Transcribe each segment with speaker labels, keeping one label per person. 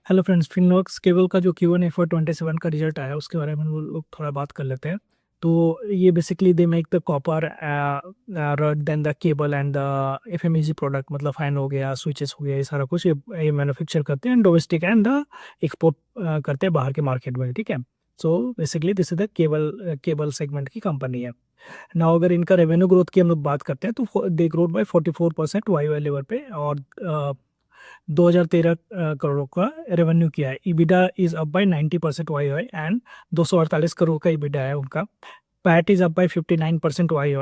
Speaker 1: Hello friends, Finolex cable का जो Q1 FY 27 का रिजल्ट आया उसके बारे में हम लोग थोड़ा बात कर लेते हैं। तो ये basically they make the copper rod then the cable and the FMEG product, मतलब फैन हो गया, स्विचेस हो गया, ये सारा कुछ ये मैन्युफैक्चर करते हैं डोमेस्टिक एंड द एक्सपोर्ट करते हैं बाहर के मार्केट में। ठीक है। So basically this is the cable segment की कंपनी है ना। अगर इनका रेवेन्यू ग्रोथ की हम लोग बात करते हैं तो they growth by 44% Y level पे, और 2013 करोड़ का रेवेन्यू किया है। EBITDA is up by 90% Y and 248 crore का ईबिडा है उनका। PAT is up by 59% Y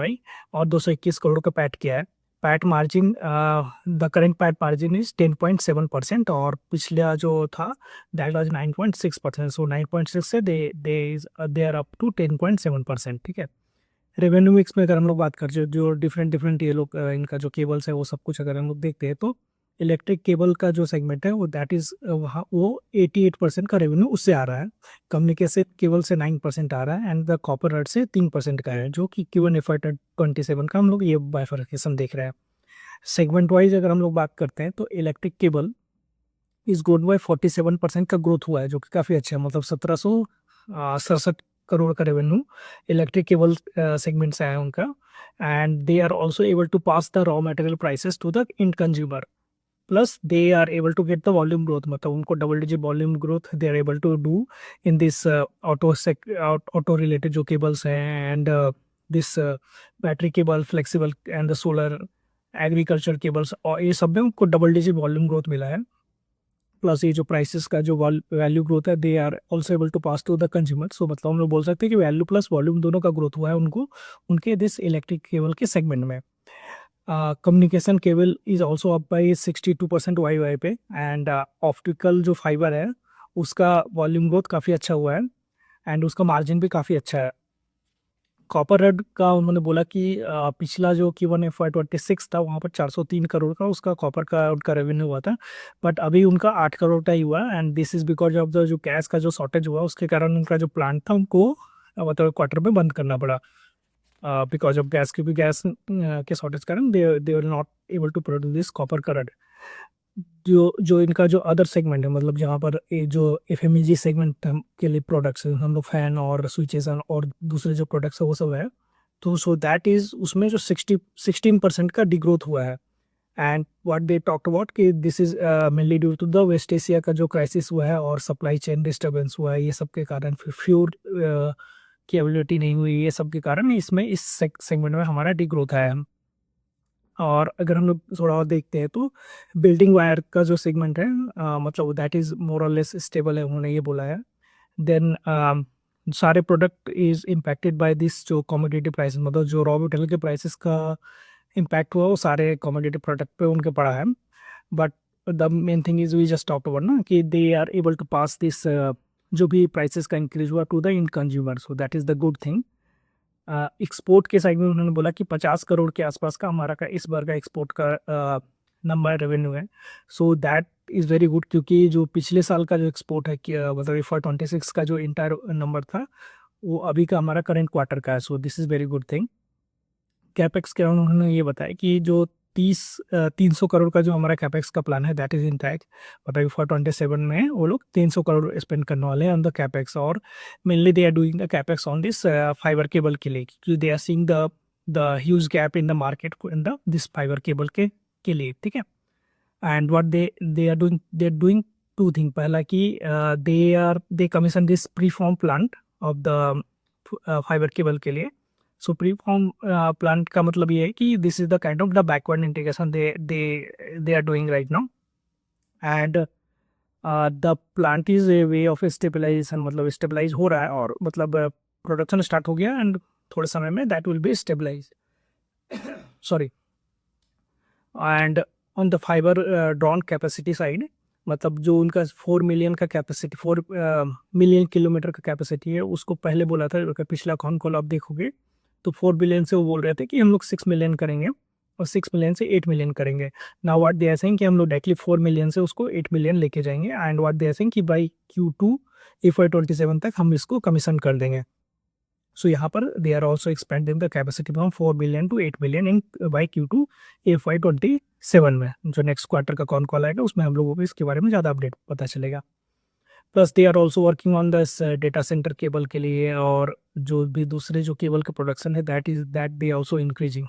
Speaker 1: और 221 करोड़ का पैट किया है। PAT margin, the current PAT margin is 10.7%, और पिछला जो था दैट वाज 9.6%। सो 9.6 से दे आर अप टू 10.7%। ठीक है। रेवेन्यू मिक्स में अगर हम लोग बात करें, जो डिफरेंट डिफरेंट ये लोग इनका जो केबल्स है वो सब कुछ अगर हम लोग देखते हैं, तो इलेक्ट्रिक केबल का जो सेगमेंट है वो दैट इज वहाँ वो 88% का रेवेन्यू उससे आ रहा है। कम्युनिकेशन केबल से 9% आ रहा है एंड द कॉपर रड से 3% का है, जो कि Q1 FY 27 का हम लोग ये बाइफरकेशन देख रहे हैं। सेगमेंट वाइज अगर हम लोग बात करते हैं तो इलेक्ट्रिक केबल इस ग्रोथ बाय 47% का ग्रोथ हुआ है, जो कि काफ़ी अच्छा है। मतलब 1767 करोड़ का रेवेन्यू इलेक्ट्रिक केबल सेगमेंट से आया उनका। And they are also able to pass the raw material prices to the end consumer, plus they are able to get the volume growth. मतलब उनको double digit volume growth they are able to do in this auto related जो cables हैं, and this battery cable, flexible and the solar agriculture cables, और ये सब में उनको double digit volume growth मिला है। प्लस ये जो प्राइसेस का जो वैल्यू ग्रोथ है, they are also able to pass to the consumer. So मतलब हम लोग बोल सकते हैं कि वैल्यू प्लस वॉल्यूम दोनों का ग्रोथ हुआ है उनको, उनके दिस इलेक्ट्रिक केबल के सेगमेंट में। Communication cable is also up by 62% Y पे, एंड ऑप्टिकल जो फाइबर है उसका वॉल्यूम ग्रोथ काफ़ी अच्छा हुआ है, एंड उसका मार्जिन भी काफ़ी अच्छा है। कॉपर रेड का उन्होंने बोला कि पिछला जो Q1 FY 26 था वहाँ पर 403 करोड़ का उसका कॉपर का उनका रेवेन्यू हुआ था, बट अभी उनका 8 करोड़ का ही हुआ। And this is because of the जो गैस का जो शॉर्टेज हुआ उसके कारण उनका जो प्लांट था उनको मतलब क्वार्टर में बंद करना पड़ा, बिकॉज ऑफ गैस, क्योंकि गैस के शॉर्टेज कारण they were not able to produce this copper current. जो जो इनका जो अदर सेगमेंट है, मतलब जहाँ पर ये जो FMEG सेगमेंट के लिए प्रोडक्ट्स है, हम लोग फैन और स्विचेस और दूसरे जो प्रोडक्ट्स है वो सब है, तो सो दैट इज उसमें जो 16% का डिग्रोथ हुआ है। And what they talked about कि this is mainly due to the West Asia का जो क्राइसिस हुआ है और सप्लाई चेन डिस्टर्बेंस हुआ है, ये सब के कारण फ्यूल की अवेलेबिलिटी नहीं हुई, ये सब के कारण इसमें इस सेगमेंट में हमारा डिग्रोथ आया है। और अगर हम लोग थोड़ा और देखते हैं तो बिल्डिंग वायर का जो सेगमेंट है, मतलब दैट इज मोर और लेस स्टेबल है, उन्होंने ये बोला है। देन सारे product is impacted by this जो कमोडिटी प्राइस, मतलब जो रॉ मटेरियल के प्राइसेस का इम्पैक्ट हुआ वो सारे कमोडिटी प्रोडक्ट पे उनके पड़ा है। But the main thing is we just talk about ना कि they are able to pass this जो भी प्राइसेस का इंक्रीज हुआ to the end consumer, so that is the good thing. Export के साइड में उन्होंने बोला कि 50 करोड़ के आसपास का हमारा का इस बार का एक्सपोर्ट का नंबर रेवेन्यू है। So that is very good, क्योंकि जो पिछले साल का जो एक्सपोर्ट है कि मतलब FY 26 का जो इंटायर नंबर था वो अभी का हमारा करंट क्वार्टर का है। So this is very good thing. Capex के उन्होंने ये बताया कि जो 300 करोड़ का जो हमारा कैपेक्स का प्लान है दैट इज इंटैक्ट। मतलब FY 27 में वो लोग 300 करोड़ स्पेंड करने वाले हैं ऑन द कैपेक्स, और mainly they are doing the capex on this fibre cable के लिए, क्योंकि they are seeing the huge gap in the market in the this fibre cable के लिए। ठीक है। And what they are doing two thing. पहला कि they commission this preform plant of the fibre cable के लिए। सो pre form plant का मतलब ये है कि this is the kind of the backward integration they are doing right now. And the plant is a way of stabilisation, मतलब stabilise हो रहा है, और मतलब प्रोडक्शन स्टार्ट हो गया एंड थोड़े समय में that will be stabilise. Sorry. And on the fibre drawn capacity side, मतलब जो उनका 4 मिलियन का कैपेसिटी, 4 मिलियन किलोमीटर का कैपेसिटी है, उसको पहले बोला था उनका पिछला कॉन कॉल आप देखोगे तो 4 बिलियन से वो बोल रहे थे कि हम लोग 6 मिलियन करेंगे, और 6 मिलियन से 8 मिलियन करेंगे। Now what they are saying कि हम लोग डायरेक्टली 4 मिलियन से उसको 8 मिलियन लेके जाएंगे, and what they are saying कि बाई Q2 FY 27 तक हम इसको कमीशन कर देंगे। सो यहाँ पर they are also expanding the capacity from 4 billion to 8 billion in by Q2 FY27 में। जो नेक्स्ट क्वार्टर का कॉन कॉल आएगा उसमें हम लोगों को इसके बारे में ज़्यादा अपडेट पता चलेगा। Plus they are also working on this data centre cable के लिए, और जो भी दूसरे जो केबल का प्रोडक्शन है that they also increasing.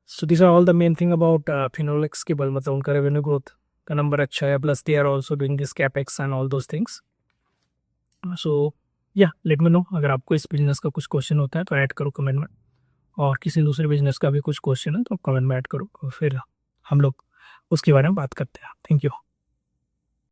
Speaker 1: So this are all the main thing about Finolex cable, मतलब उनका रेवेन्यू ग्रोथ का नंबर अच्छा है, plus they are also doing this capex and all those things. So या लेट मी नो, अगर आपको इस business का कुछ क्वेश्चन होता है तो ऐड करो कमेंट में, और किसी दूसरे बिजनेस का भी कुछ क्वेश्चन है तो कमेंट में ऐड करो, और फिर हम लोग उसके बारे में बात करते हैं। Thank you.